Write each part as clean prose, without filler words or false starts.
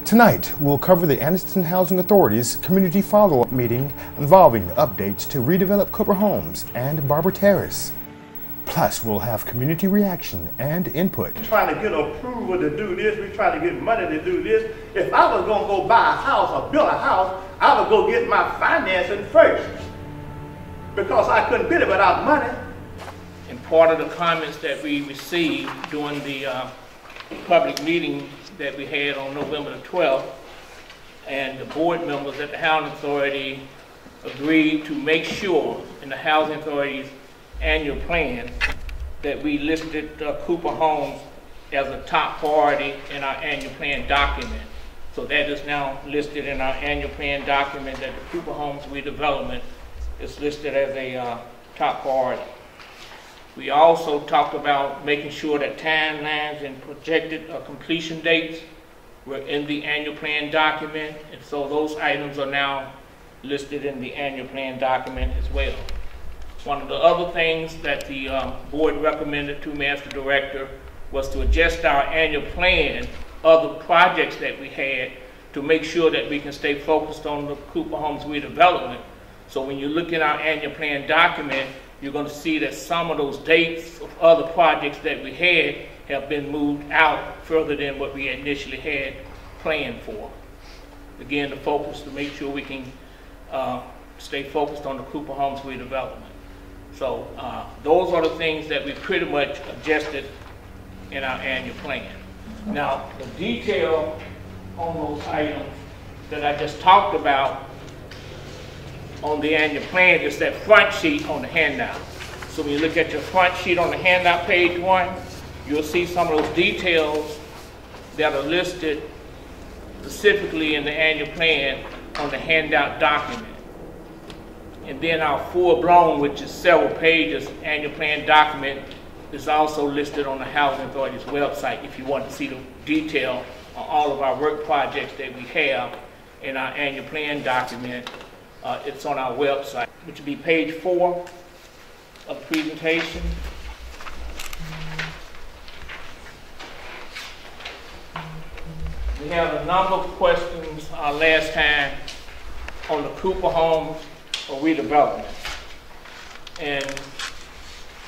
Tonight, we'll cover the Anniston Housing Authority's community follow-up meeting involving updates to redevelop Cooper Homes and Barber Terrace. Plus, we'll have community reaction and input. Trying to get approval to do this, we try to get money to do this. If I was going to go buy a house or build a house, I would go get my financing first because I couldn't build it without money. And part of the comments that we received during the public meeting that we had on November the 12th, and the board members at the Housing Authority agreed to make sure in the Housing Authority's annual plan that we listed Cooper Homes as a top priority in our annual plan document. So that is now listed in our annual plan document that the Cooper Homes redevelopment is listed as a top priority. We also talked about making sure that timelines and projected completion dates were in the annual plan document, and so those items are now listed in the annual plan document as well. One of the other things that the board recommended to me as the director was to adjust our annual plan of the projects that we had to make sure that we can stay focused on the Cooper Homes redevelopment. So when you look at our annual plan document, you're going to see that some of those dates of other projects that we had have been moved out further than what we initially had planned for. Again, the focus to make sure we can stay focused on the Cooper Homes redevelopment. So those are the things that we pretty much adjusted in our annual plan. Now, the detail on those items that I just talked about on the annual plan is that front sheet on the handout. So when you look at your front sheet on the handout, page 1, you'll see some of those details that are listed specifically in the annual plan on the handout document. And then our full-blown, which is several pages, annual plan document is also listed on the Housing Authority's website if you want to see the detail on all of our work projects that we have in our annual plan document. It's on our website, which would be page 4 of the presentation. We had a number of questions last time on the Cooper Homes redevelopment. And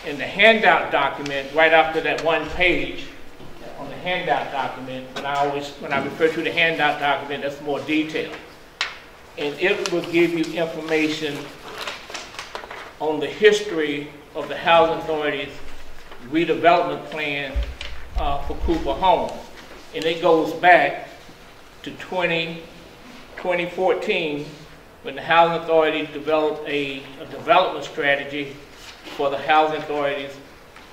in the handout document, right after that one page on the handout document, when I refer to the handout document, that's more detailed. And it will give you information on the history of the Housing Authority's redevelopment plan for Cooper Homes. And it goes back to 2014 when the Housing Authority developed a development strategy for the Housing Authority's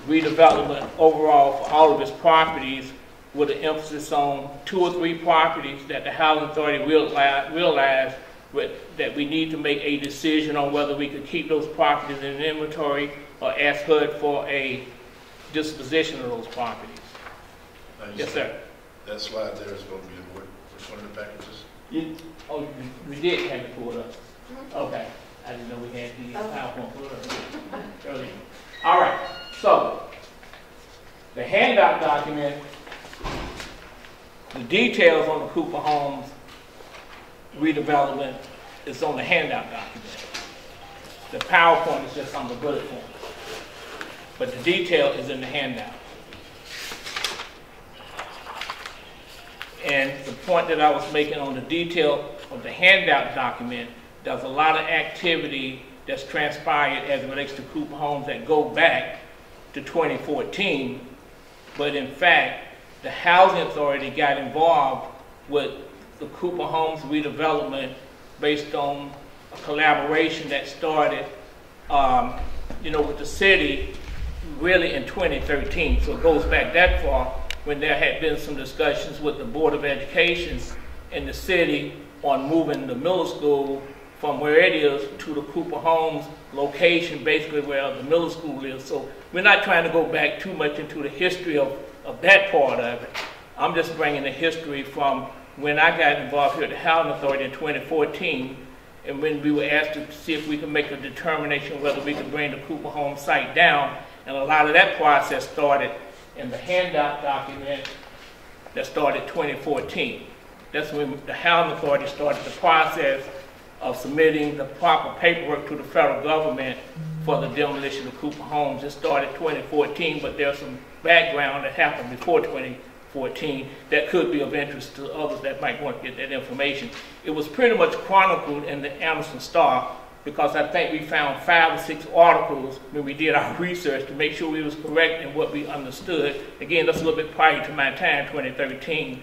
redevelopment overall for all of its properties, with an emphasis on 2 or 3 properties that the Housing Authority realized that we need to make a decision on whether we could keep those properties in inventory or ask HUD for a disposition of those properties. Yes, sir. That slide there is going to be in which one of the packages? We did have it pulled up. Okay. I didn't know we had the PowerPoint pulled up earlier. All right. So, the handout document, the details on the Cooper Homes redevelopment is on the handout document. The PowerPoint is just on the bullet point. But the detail is in the handout. And the point that I was making on the detail of the handout document, there's a lot of activity that's transpired as it relates to Cooper Homes that go back to 2014. But in fact, the Housing Authority got involved with the Cooper Homes redevelopment based on a collaboration that started, with the city really in 2013. So it goes back that far when there had been some discussions with the Board of Education in the city on moving the middle school from where it is to the Cooper Homes location, basically where the middle school is. So we're not trying to go back too much into the history of that part of it. I'm just bringing the history from when I got involved here at the Housing Authority in 2014, and when we were asked to see if we could make a determination whether we could bring the Cooper Homes site down, and a lot of that process started in the handout document that started 2014. that's when the Housing Authority started the process of submitting the proper paperwork to the federal government for the demolition of Cooper Homes. It started 2014, but there's some background that happened before 2014 that could be of interest to others that might want to get that information. It was pretty much chronicled in the Anniston Star, because I think we found 5 or 6 articles when we did our research to make sure we was correct in what we understood. Again, that's a little bit prior to my time, 2013.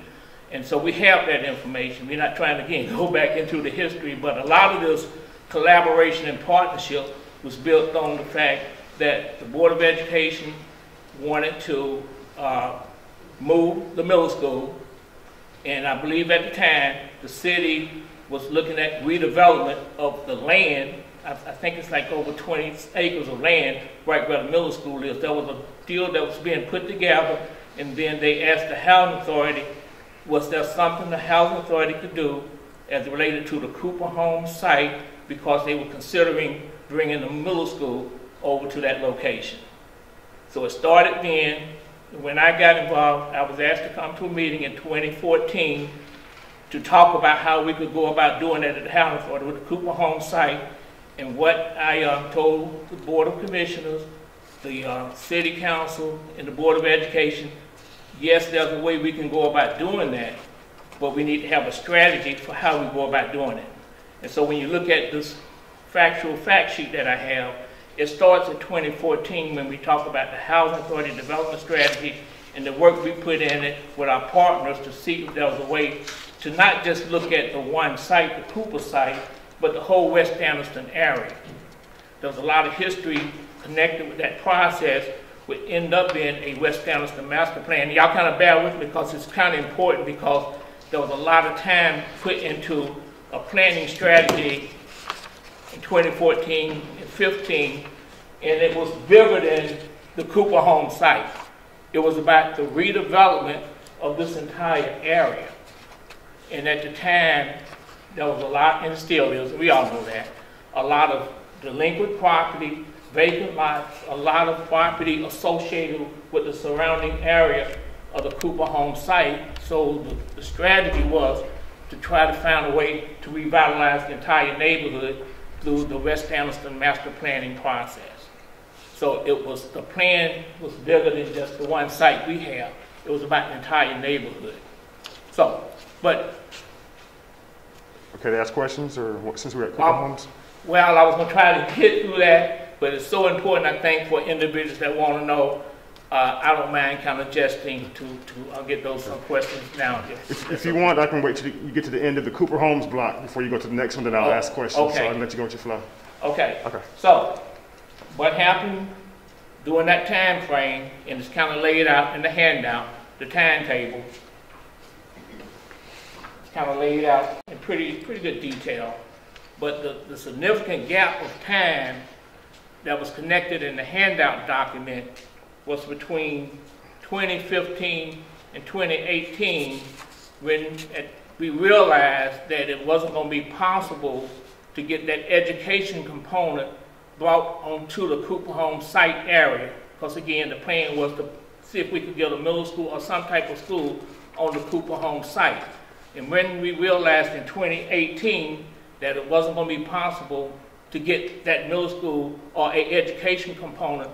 And so we have that information. We're not trying to, again, go back into the history, but a lot of this collaboration and partnership was built on the fact that the Board of Education wanted to move the middle school, and I believe at the time the city was looking at redevelopment of the land. I think it's like over 20 acres of land right where the middle school is. There was a deal that was being put together, and then they asked the Housing Authority, was there something the Housing Authority could do as it related to the Cooper Home site, because they were considering bringing the middle school over to that location. So it started then. When I got involved, I was asked to come to a meeting in 2014 to talk about how we could go about doing that at the Housing Authority with the Cooper Home site. And what I told the Board of Commissioners, the City Council, and the Board of Education, yes, there's a way we can go about doing that, but we need to have a strategy for how we go about doing it. And so when you look at this factual fact sheet that I have, it starts in 2014 when we talk about the Housing Authority development strategy and the work we put in it with our partners to see if there was a way to not just look at the one site, the Cooper site, but the whole West Anniston area. There was a lot of history connected with that process, would end up being a West Anniston master plan. Y'all kind of bear with me because it's kind of important, because there was a lot of time put into a planning strategy in 2014 and 15, and it was bigger than the Cooper Home site. It was about the redevelopment of this entire area. And at the time, there was a lot, and still is, we all know that, a lot of delinquent property, vacant lots, a lot of property associated with the surrounding area of the Cooper Home site. So the strategy was to try to find a way to revitalize the entire neighborhood through the West Anniston master planning process. So it was, the plan was bigger than just the one site we have. It was about the entire neighborhood. So, but. Okay, to ask questions, or what, since we're at Cooper Homes? Well, I was going to try to get through that, but it's so important, I think, for individuals that want to know. I don't mind kind of gesting to get those questions now. If you want, I can wait till you get to the end of the Cooper Homes block before you go to the next one, then I'll ask questions. Okay. So I can let you go with your flow. Okay. Okay. So, what happened during that time frame, and it's kind of laid out in the handout, the timetable. It's kind of laid out in pretty good detail. But the significant gap of time that was connected in the handout document was between 2015 and 2018, when we realized that it wasn't going to be possible to get that education component brought onto the Cooper Home site area. Because again, the plan was to see if we could get a middle school or some type of school on the Cooper Home site. And when we realized in 2018 that it wasn't going to be possible to get that middle school or a education component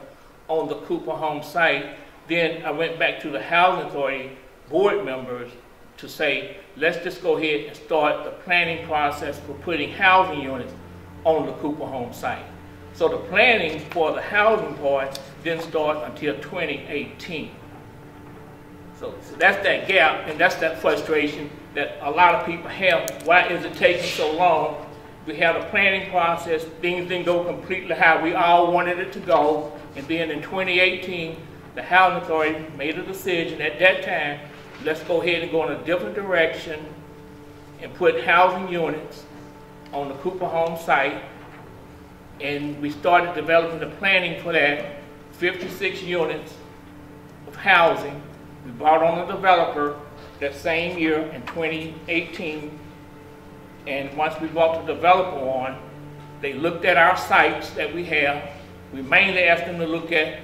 on the Cooper Home site, then I went back to the Housing Authority board members to say, let's just go ahead and start the planning process for putting housing units on the Cooper Home site. So the planning for the housing part didn't start until 2018. So that's that gap, and that's that frustration that a lot of people have. Why is it taking so long? We had a planning process, things didn't go completely how we all wanted it to go, and then in 2018, the Housing Authority made a decision at that time, let's go ahead and go in a different direction and put housing units on the Cooper Home site. And we started developing the planning for that, 56 units of housing. We brought on a developer that same year in 2018. And once we brought the developer on, they looked at our sites that we have. We mainly asked them to look at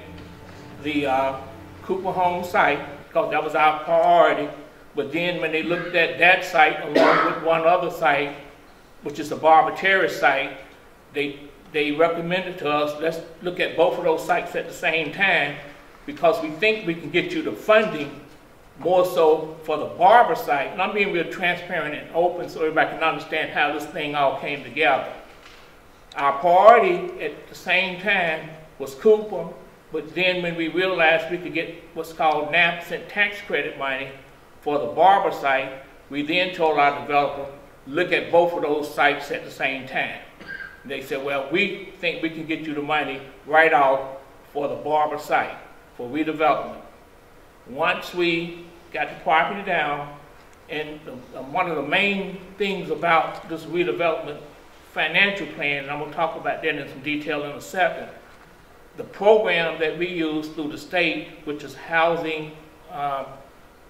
the Cooper Home site, because that was our priority But then when they looked at that site along with one other site, which is the Barber Terrace site, they recommended to us, let's look at both of those sites at the same time, because we think we can get you the funding more so for the Barber site. And I'm being real transparent and open so everybody can understand how this thing all came together. Our priority at the same time was Cooper, but then when we realized we could get what's called 9% tax credit money for the Barber site, we then told our developer, look at both of those sites at the same time. And they said, well, we think we can get you the money right off for the Barber site for redevelopment. Once we got the property down, and one of the main things about this redevelopment financial plan, and I'm going to talk about that in some detail in a second, the program that we use through the state, which is housing,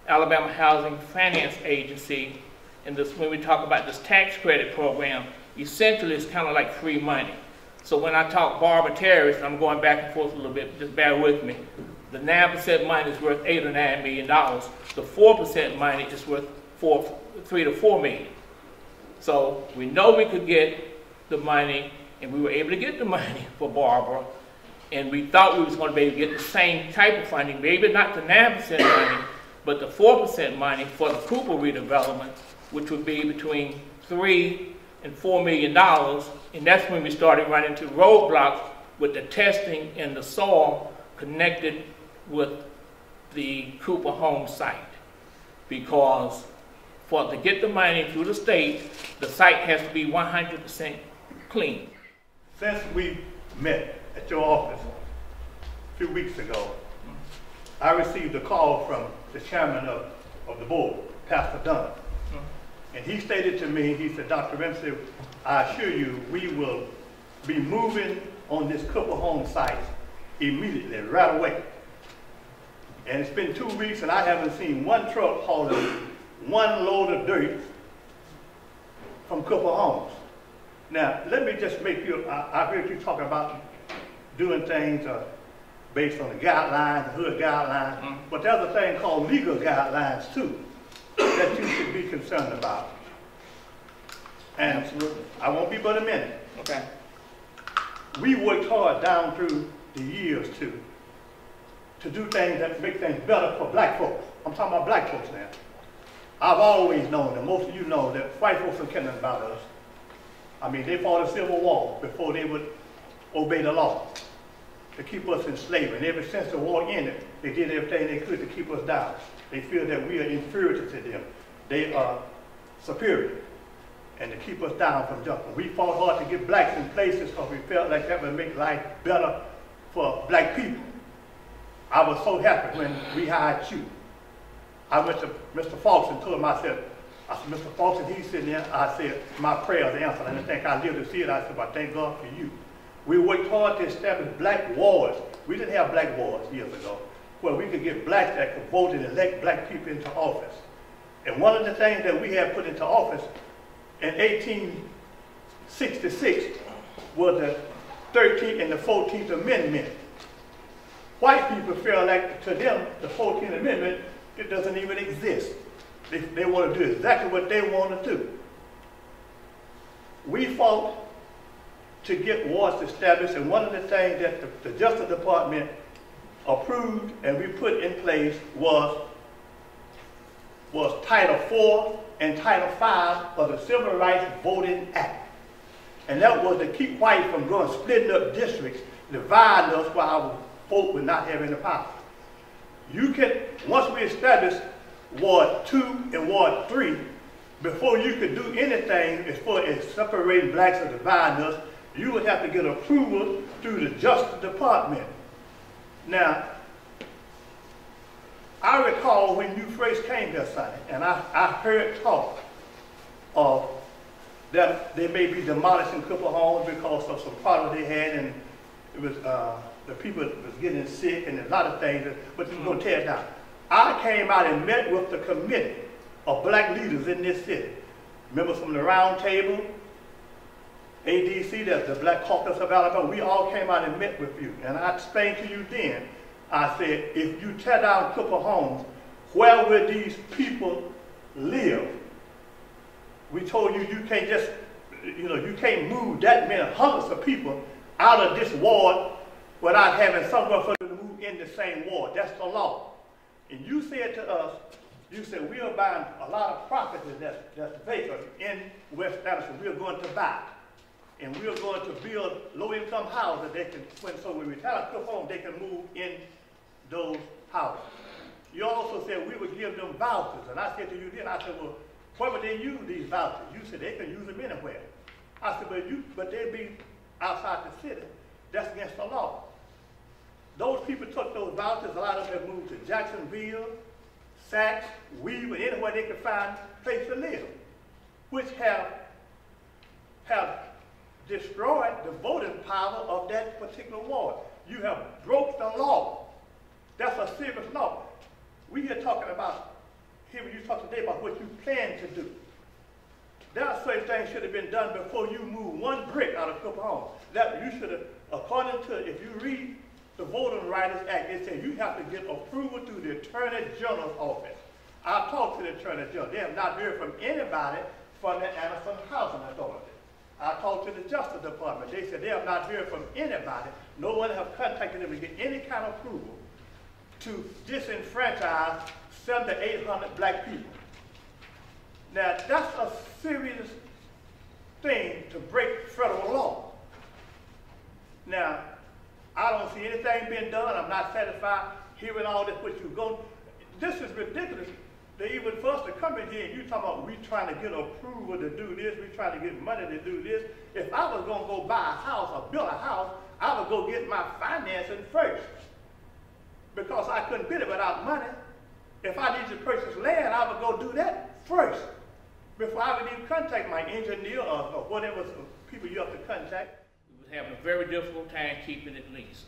Alabama Housing Finance Agency, and this, when we talk about this tax credit program, essentially it's kind of like free money. So when I talk Barber Terrace, I'm going back and forth a little bit, just bear with me. The 9% money is worth $8 or $9 million. The 4% money is worth $3 to $4 million. So we know we could get the money, and we were able to get the money for Barber, and we thought we was going to be able to get the same type of funding, maybe not the 9% money, but the 4% money for the Cooper redevelopment, which would be between $3 and $4 million, and that's when we started running into roadblocks with the testing in the soil connected with the Cooper home site. Because to get the money through the state, the site has to be 100% clean. Since we met at your office a few weeks ago, I received a call from the chairman of the board, Pastor Dunn. And he stated to me, he said, Dr. Ramsey, I assure you, we will be moving on this Cooper home site immediately, right away. And it's been 2 weeks and I haven't seen one truck hauling one load of dirt from Cooper Homes. Now, let me just make you, I heard you talking about doing things based on the guidelines, the hood guidelines, but there's a thing called legal guidelines too that you should be concerned about. And absolutely, I won't be but a minute. Okay. We worked hard down through the years to do things that make things better for black folks. I'm talking about black folks now. I've always known, and most of you know, that white folks don't care nothing about us. I mean, they fought a civil war before they would obey the law to keep us in slavery. And ever since the war ended, they did everything they could to keep us down. They feel that we are inferior to them. They are superior. And to keep us down from jumping. We fought hard to get blacks in places because we felt like that would make life better for black people. I was so happy when we hired you. I went to Mr. Fox and told him, I said, Mr. Fox, and he's sitting there, I said, my prayers answered. I didn't think I lived to see it. I said, well, thank God for you. We worked hard to establish black wards. We didn't have black wards years ago, where we could get blacks that could vote and elect black people into office. And one of the things that we had put into office in 1866 was the 13th and the 14th Amendment. White people feel like, to them, the 14th Amendment, it doesn't even exist. They want to do exactly what they want to do. We fought to get wards established, and one of the things that the Justice Department approved and we put in place was Title IV and Title V of the Civil Rights Voting Act. And that was to keep whites from going splitting up districts, dividing us while our folk would not have any power. You can, once we established Ward 2 and Ward 3, before you could do anything as far as separating blacks and dividing us, you would have to get approval through the Justice Department. Now, I recall when you first came here, Sonny, and I heard talk of that they may be demolishing Cooper homes because of some problems they had, and it was the people was getting sick and a lot of things, but you were going to tear it down. I came out and met with the committee of black leaders in this city. Members from the Round Table, ADC, that's the Black Caucus of Alabama. We all came out and met with you. And I explained to you then, I said, if you tear down Cooper homes, where will these people live? We told you you can't just, you can't move that many hundreds of people out of this ward without having somewhere for them to move in the same ward. That's the law. And you said to us, you said, we are buying a lot of property that's vacant in West Anniston. We are going to buy. And we are going to build low-income houses that so when we retire to home, they can move in those houses. You also said we would give them vouchers. And I said to you then, I said, well, where would they use these vouchers? You said they can use them anywhere. I said, but they'd be outside the city. That's against the law. Those people took those vouchers. A lot of them moved to Jacksonville, Saks, Weaver, anywhere they could find a place to live, which have destroyed the voting power of that particular ward. You have broke the law. That's a serious law. We here talking about, here you talk today about what you plan to do. There are certain things should have been done before you move one brick out of Cooper Home. That you should have, according to, if you read the Voting Rights Act, it says you have to get approval through the Attorney General's office. I talked to the Attorney General. They have not heard from anybody from the Anniston Housing Authority. I talked to the Justice Department. They said they have not heard from anybody. No one has contacted them to get any kind of approval to disenfranchise 700 to 800 black people. Now, that's a serious thing to break federal law. Now, I don't see anything being done. I'm not satisfied hearing all this, what you're going. This is ridiculous. They even for us to come in here and you talking about we trying to get approval to do this, we trying to get money to do this. If I was going to go buy a house or build a house, I would go get my financing first. Because I couldn't build it without money. If I needed to purchase land, I would go do that first. Before I would even contact my engineer or whatever people you have to contact. We was having a very difficult time keeping it leased.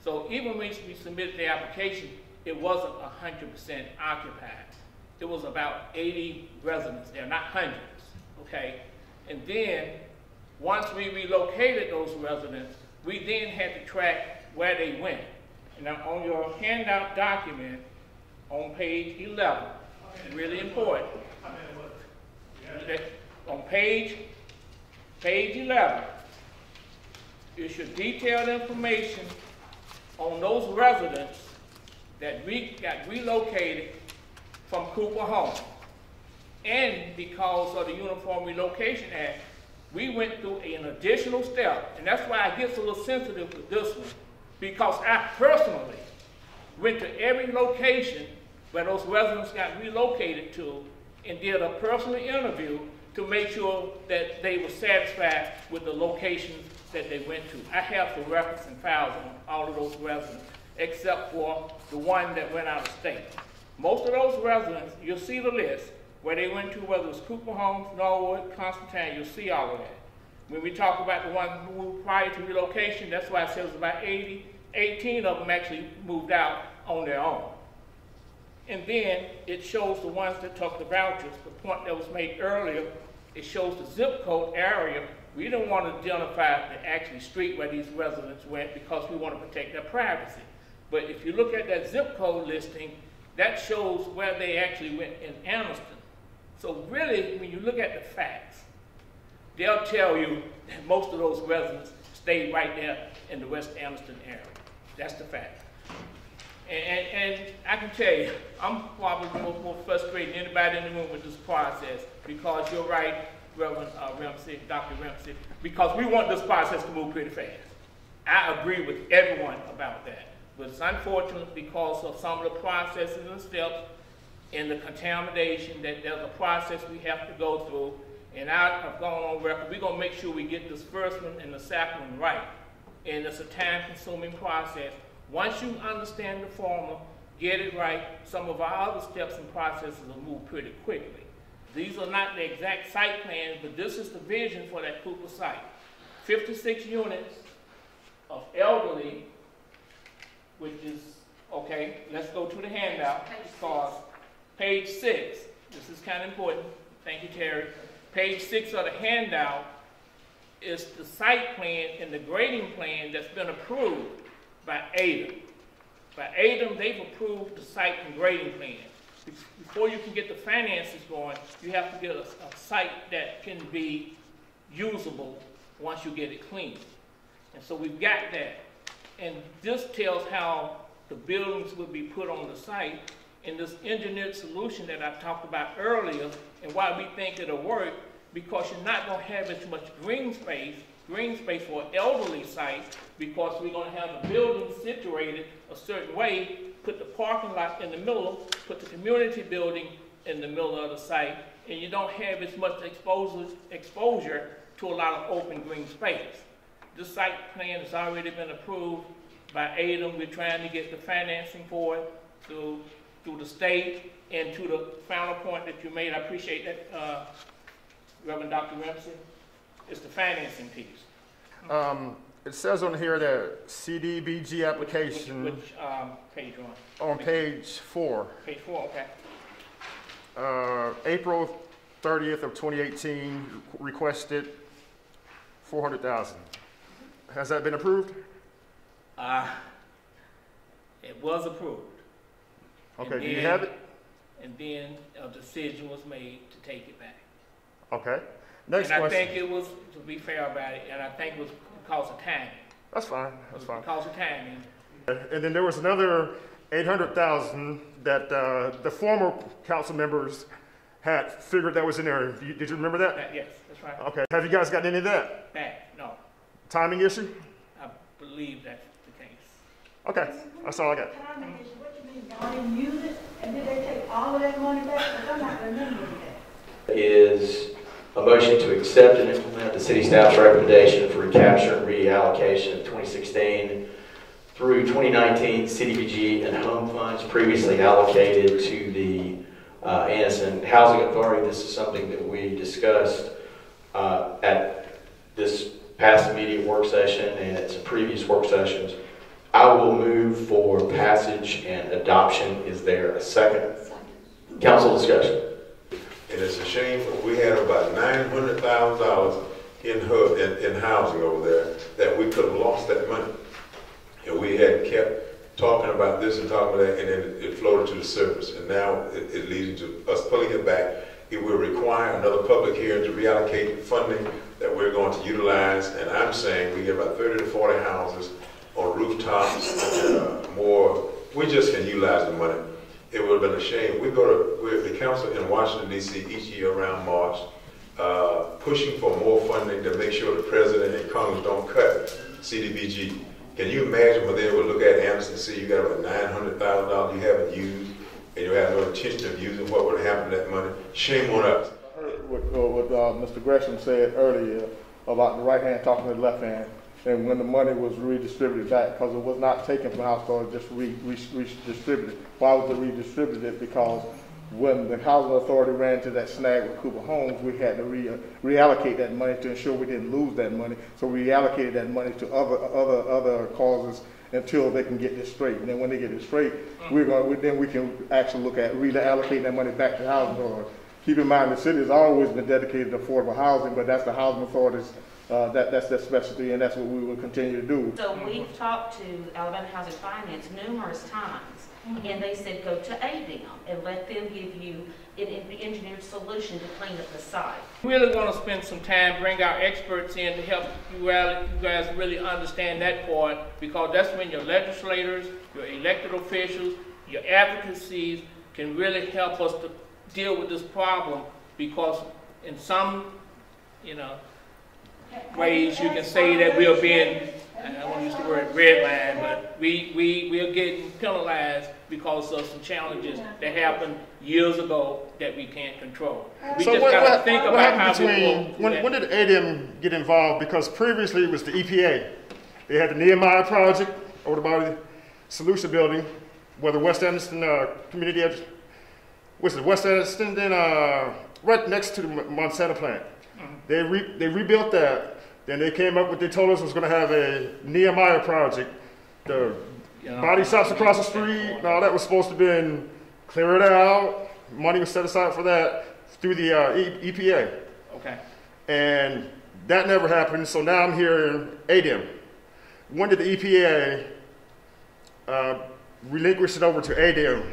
So even when we submitted the application, it wasn't 100% occupied. It was about 80 residents there, not hundreds, okay? And then, once we relocated those residents, we then had to track where they went. And now on your handout document, on page 11, really important. On page 11, it should detail the information on those residents that we got relocated from Cooper Home. And because of the Uniform Relocation Act, we went through an additional step. And that's why I get a little sensitive with this one, because I personally went to every location where those residents got relocated to and did a personal interview to make sure that they were satisfied with the locations that they went to. I have the records and files on all of those residents, except for the one that went out of state. Most of those residents, you'll see the list, where they went to, whether it was Cooper Homes, Norwood, Constantine, you'll see all of that. When we talk about the ones who moved prior to relocation, that's why it says about 80, 18 of them actually moved out on their own. And then it shows the ones that took the vouchers. The point that was made earlier, it shows the zip code area. We don't want to identify the actual street where these residents went because we want to protect their privacy. But if you look at that zip code listing, that shows where they actually went in Anniston. So really, when you look at the facts, they'll tell you that most of those residents stayed right there in the West Anniston area. That's the fact. And I can tell you, I'm probably more frustrated than anybody in the room with this process, because you're right, Reverend Dr. Ramsey, because we want this process to move pretty fast. I agree with everyone about that. But it's unfortunate because of some of the processes and steps and the contamination that there's a process we have to go through. And I've gone on record, we're going to make sure we get this first one and the second one right. And it's a time-consuming process. Once you understand the formula, get it right, some of our other steps and processes will move pretty quickly. These are not the exact site plans, but this is the vision for that Cooper site. 56 units of elderly, which is, okay, let's go to the handout, because page 6, this is kind of important. Thank you, Terry. Page 6 of the handout is the site plan and the grading plan that's been approved by ADM. By ADM, they've approved the site and grading plan. before you can get the finances going, you have to get a site that can be usable once you get it clean. And so we've got that. And this tells how the buildings will be put on the site. And this engineered solution that I talked about earlier, and why we think it'll work, because you're not going to have as much green space for an elderly site, because we're going to have the building situated a certain way, put the parking lot in the middle, put the community building in the middle of the site, and you don't have as much exposure to a lot of open green space. This site plan has already been approved by ADM. We're trying to get the financing for it through the state. And to the final point that you made, I appreciate that, Reverend Dr. Remsen, it's the financing piece. It says on here that CDBG application. Which page you on page 4. Page 4, okay. April 30th of 2018 requested $400,000. Has that been approved? It was approved. Okay, do you have it? And then a decision was made to take it back. Okay. Next question. And I think it was, to be fair about it, and I think it was because of timing. That's fine. That's fine. Because of timing. And then there was another $800,000 that the former council members had figured that was in there. Did you remember that? Yes, that's right. Okay. Have you guys gotten any of that? Back, no. Timing issue? I believe that's the case. Okay. That's all I got. Timing issue, what you mean, y'all didn't use it, and did they take all of that money back? Because I'm not remembering that. Is a motion to accept and implement the city staff's recommendation for recapture and reallocation of 2016 through 2019 CDBG and home funds previously allocated to the Anniston Housing Authority. This is something that we discussed at this past immediate work session and at some previous work sessions. I will move for passage and adoption. Is there a second? Council discussion. And it's a shame, we had about $900,000 in housing over there that we could have lost that money. And we had kept talking about this and talking about that, and then it floated to the surface. And now it leads to us pulling it back. It will require another public hearing to reallocate funding that we're going to utilize. And I'm saying we get about 30 to 40 houses on rooftops and more. We just can utilize the money. It would have been a shame. We're the council in Washington, D.C. each year around March, pushing for more funding to make sure the president and Congress don't cut CDBG. Can you imagine when they would look at Anniston and see you got about $900,000 you haven't used, and you have no intention of using? What would happen to that money? Shame on us. I heard what Mr. Gresham said earlier about the right hand talking to the left hand. And when the money was redistributed back, because it was not taken from the house, so it just redistributed. Why was it redistributed? Because when the housing authority ran into that snag with Cooper Homes, we had to reallocate that money to ensure we didn't lose that money. So we reallocated that money to other causes until they can get this straight. And then when they get it straight, then we can actually look at reallocating that money back to the housing authority. Keep in mind, the city has always been dedicated to affordable housing, but that's the housing authority's. That's their specialty, and that's what we will continue to do. So we've talked to Alabama Housing Finance numerous times, and they said go to ADM and let them give you an engineered solution to clean up the site. We're really going to spend some time, bring our experts in to help you guys really understand that part, because that's when your legislators, your elected officials, your advocacies can really help us to deal with this problem, because in some, ways you can say that we are being, I don't want to use the word redline, but we are getting penalized because of some challenges that happened years ago that we can't control. We so just got to think about how when did ADM get involved? Because previously it was the EPA. They had the Nehemiah project over by the Solution building, where the West Anniston community, West Anniston, then right next to the Monsanto plant. They rebuilt that. Then they came up with, they told us it was going to have a Nehemiah project. The body shops across the street and all that was supposed to be cleared out. Money was set aside for that through the EPA. Okay. And that never happened, so now I'm hearing ADM. When did the EPA relinquish it over to ADM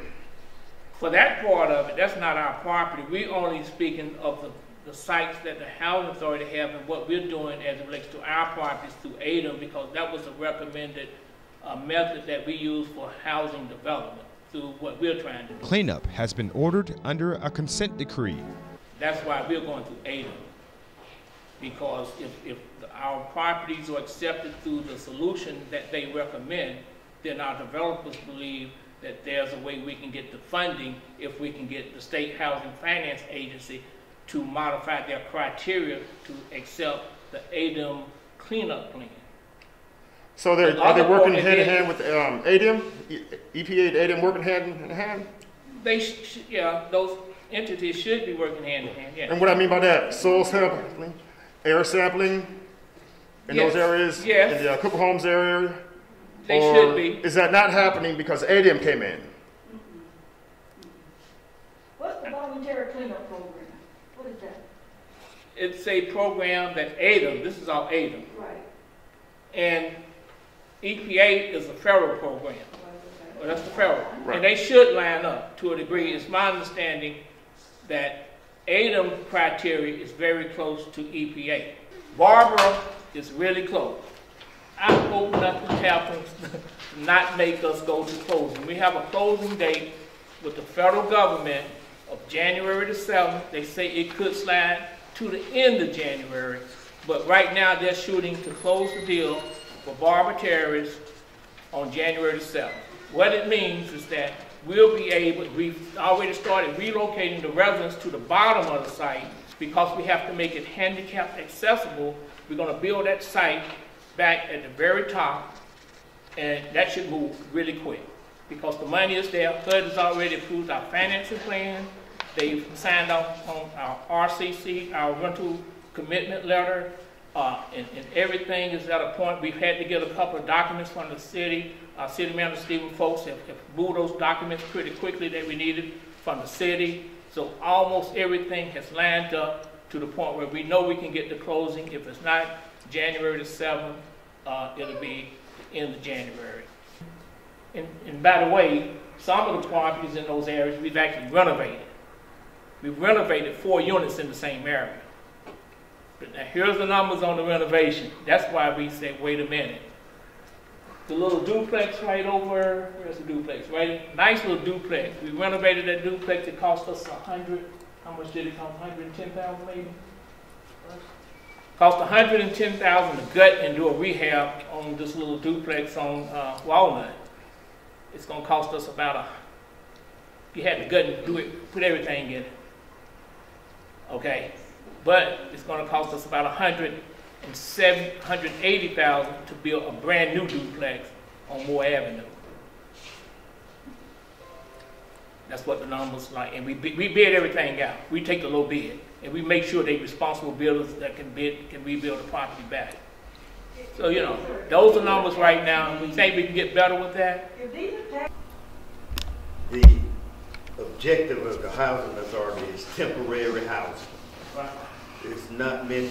For that part of it, that's not our property. We're only speaking of the sites that the housing authority have and what we're doing as it relates to our properties through ADM, because that was a recommended method that we use for housing development through what we're trying to do. Cleanup has been ordered under a consent decree. That's why we're going through ADM, because if our properties are accepted through the solution that they recommend, then our developers believe that there's a way we can get the funding if we can get the State Housing Finance Agency to modify their criteria to accept the ADM cleanup plan. So are they working hand in hand with ADM? EPA and ADM working hand in hand? Yeah, those entities should be working hand in hand, yeah. And what I mean by that, soil sampling, air sampling in those areas? Yes. In the Cooper Homes area? They should be. Is that not happening because ADM came in? What's the voluntary cleanup program? What is that? It's a program that ADM, this is all ADM. Right. And EPA is a federal program. Well, that's the federal. Right. And they should line up to a degree. It's my understanding that ADM criteria is very close to EPA. Barber is really close. I hope nothing happens to not make us go to closing. We have a closing date with the federal government of January the 7th. They say it could slide to the end of January, but right now they're shooting to close the deal for Barber Terrace on January the 7th. What it means is that we'll be able, we've already started relocating the residents to the bottom of the site because we have to make it handicap accessible. We're going to build that site back at the very top, and that should move really quick because the money is there. HUD has already approved our financing plan. They've signed off on our RCC, our rental commitment letter, and everything is at a point. We've had to get a couple of documents from the city. Our city manager, Stephen Folks, have moved those documents pretty quickly that we needed from the city. So almost everything has lined up to the point where we know we can get the closing. If it's not January the 7th, it'll be the end of January. And by the way, some of the properties in those areas we've actually renovated. We've renovated 4 units in the same area. But now here's the numbers on the renovation. That's why we say, wait a minute. The little duplex right over, where's the duplex? Right, nice little duplex. We renovated that duplex. It cost us $100. How much did it cost? $110,000 maybe. Cost $110,000 to gut and do a rehab on this little duplex on Walnut. It's going to cost us about you had to gut and do it, put everything in it. Okay, but it's going to cost us about $180,000 to build a brand new duplex on Moore Avenue. That's what the numbers like, and we bid everything out. We take the low bid, and we make sure they responsible builders that can rebuild the property back. So you know, those are numbers right now. We think we can get better with that. The objective of the housing authority is temporary housing. Right. It's not meant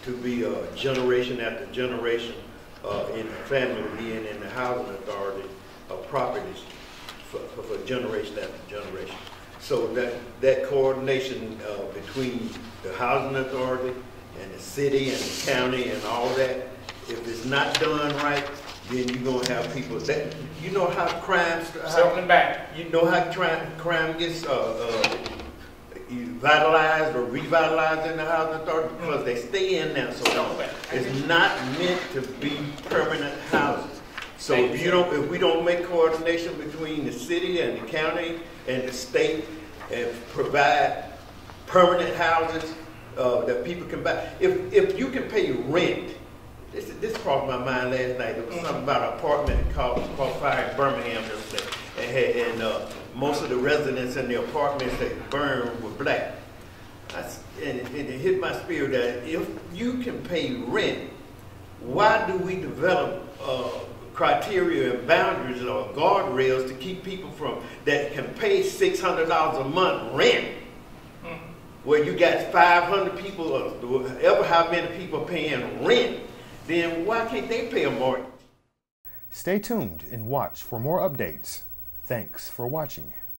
to be a generation after generation in the family being in the housing authority of properties for generation after generation. So that coordination between the housing authority and the city and the county and all that, if it's not done right, then you're gonna have people that, you know how circling back. You know how crime gets vitalized or revitalized in the housing authority because they stay in there so long. It's not meant to be permanent housing. So if we don't make coordination between the city and the county and the state and provide permanent houses that people can buy, if you can pay rent. This crossed my mind last night. There was something about an apartment caught fire in Birmingham yesterday, and most of the residents in the apartments that burned were black. And it hit my spirit that if you can pay rent, why do we develop criteria and boundaries or guardrails to keep people from that can pay $600 a month rent? Where you got 500 people or ever how many people paying rent, then why can't they pay a mortgage? Stay tuned and watch for more updates. Thanks for watching.